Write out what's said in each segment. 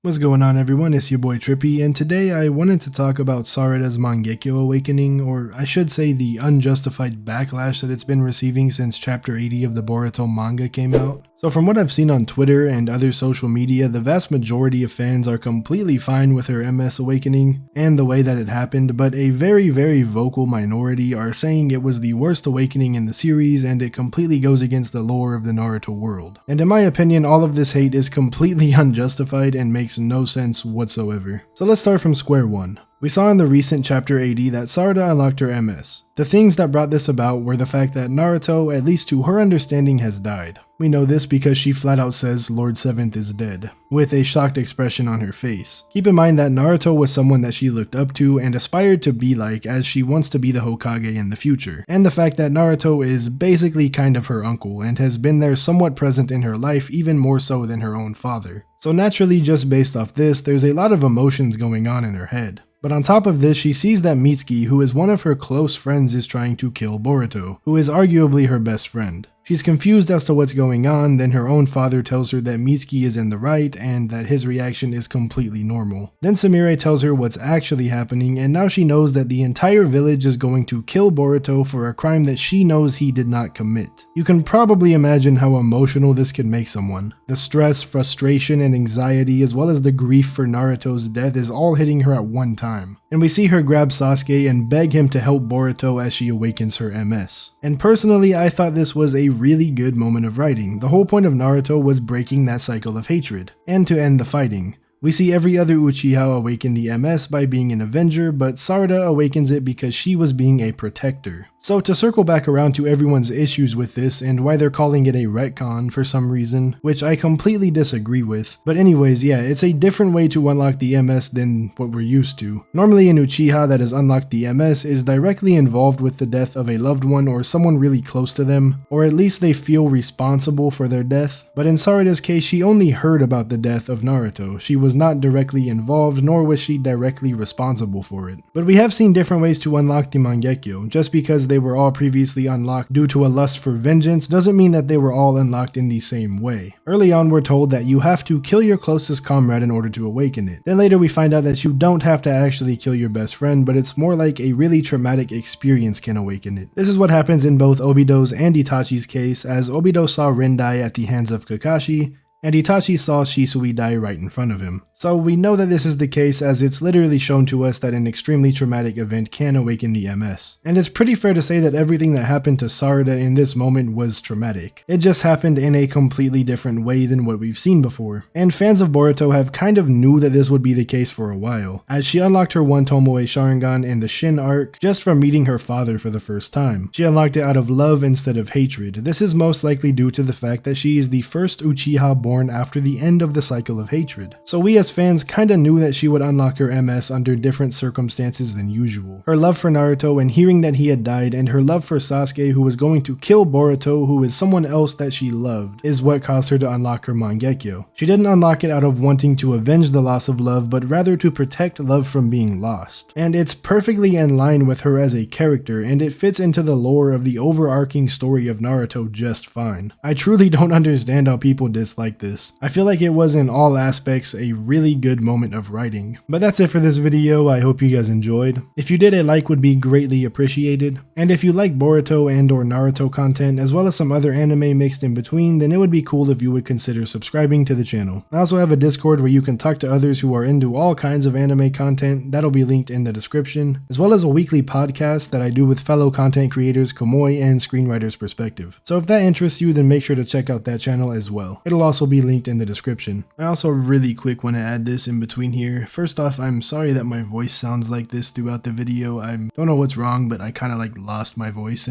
What's going on, everyone? It's your boy Trippy, and today I wanted to talk about Sarada's Mangekyo Awakening, or I should say the unjustified backlash that it's been receiving since chapter 80 of the Boruto manga came out. So from what I've seen on Twitter and other social media, the vast majority of fans are completely fine with her MS awakening and the way that it happened, but a very vocal minority are saying it was the worst awakening in the series and it completely goes against the lore of the Naruto world. And in my opinion, all of this hate is completely unjustified and makes no sense whatsoever. So let's start from square one. We saw in the recent chapter 80 that Sarada unlocked her MS. The things that brought this about were the fact that Naruto, at least to her understanding, has died. We know this because she flat out says Lord Seventh is dead, with a shocked expression on her face. Keep in mind that Naruto was someone that she looked up to and aspired to be like, as she wants to be the Hokage in the future. And the fact that Naruto is basically kind of her uncle and has been there somewhat present in her life, even more so than her own father. So naturally, just based off this, there's a lot of emotions going on in her head. But on top of this, she sees that Mitsuki, who is one of her close friends, is trying to kill Boruto, who is arguably her best friend. She's confused as to what's going on, then her own father tells her that Mitsuki is in the right and that his reaction is completely normal. Then Sumire tells her what's actually happening, and now she knows that the entire village is going to kill Boruto for a crime that she knows he did not commit. You can probably imagine how emotional this could make someone. The stress, frustration, and anxiety, as well as the grief for Naruto's death, is all hitting her at one time. And we see her grab Sasuke and beg him to help Boruto as she awakens her MS. And personally, I thought this was a really good moment of writing. The whole point of Naruto was breaking that cycle of hatred, and to end the fighting. We see every other Uchiha awaken the MS by being an avenger, but Sarada awakens it because she was being a protector. So to circle back around to everyone's issues with this and why they're calling it a retcon for some reason, which I completely disagree with. But anyways, yeah, it's a different way to unlock the MS than what we're used to. Normally an Uchiha that has unlocked the MS is directly involved with the death of a loved one or someone really close to them, or at least they feel responsible for their death. But in Sarada's case, she only heard about the death of Naruto. She was not directly involved, nor was she directly responsible for it. But we have seen different ways to unlock the Mangekyo. Just because they were all previously unlocked due to a lust for vengeance doesn't mean that they were all unlocked in the same way. Early on, we're told that you have to kill your closest comrade in order to awaken it. Then later we find out that you don't have to actually kill your best friend, but it's more like a really traumatic experience can awaken it. This is what happens in both Obito's and Itachi's case, as Obito saw Rin die at the hands of Kakashi, and Itachi saw Shisui die right in front of him. So we know that this is the case as it's literally shown to us that an extremely traumatic event can awaken the MS. And it's pretty fair to say that everything that happened to Sarada in this moment was traumatic. It just happened in a completely different way than what we've seen before. And fans of Boruto have kind of knew that this would be the case for a while, as she unlocked her one Tomoe Sharingan in the Shin arc just from meeting her father for the first time. She unlocked it out of love instead of hatred. This is most likely due to the fact that she is the first Uchiha born after the end of the cycle of hatred. So we as fans kinda knew that she would unlock her MS under different circumstances than usual. Her love for Naruto and hearing that he had died, and her love for Sasuke, who was going to kill Boruto, who is someone else that she loved, is what caused her to unlock her Mangekyo. She didn't unlock it out of wanting to avenge the loss of love, but rather to protect love from being lost. And it's perfectly in line with her as a character, and it fits into the lore of the overarching story of Naruto just fine. I truly don't understand how people dislike this. I feel like it was in all aspects a really good moment of writing. But that's it for this video. I hope you guys enjoyed. If you did, a like would be greatly appreciated. And if you like Boruto and or Naruto content, as well as some other anime mixed in between, then it would be cool if you would consider subscribing to the channel. I also have a Discord where you can talk to others who are into all kinds of anime content. That'll be linked in the description, as well as a weekly podcast that I do with fellow content creators Komoy and Screenwriter's Perspective. So if that interests you, then make sure to check out that channel as well. It'll also be linked in the description. I also really quick want to add this in between here. First off, I'm sorry that my voice sounds like this throughout the video. I don't know what's wrong, but I kind of like lost my voice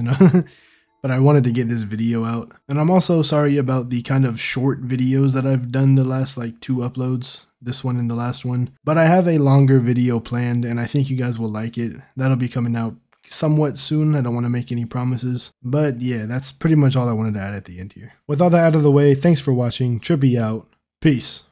but I wanted to get this video out. And I'm also sorry about the kind of short videos that I've done the last like 2 uploads, this one and the last one. But I have a longer video planned and I think you guys will like it. That'll be coming out somewhat soon. I don't want to make any promises, but yeah, that's pretty much all I wanted to add at the end here. With all that out of the way, thanks for watching. Trippy out. Peace.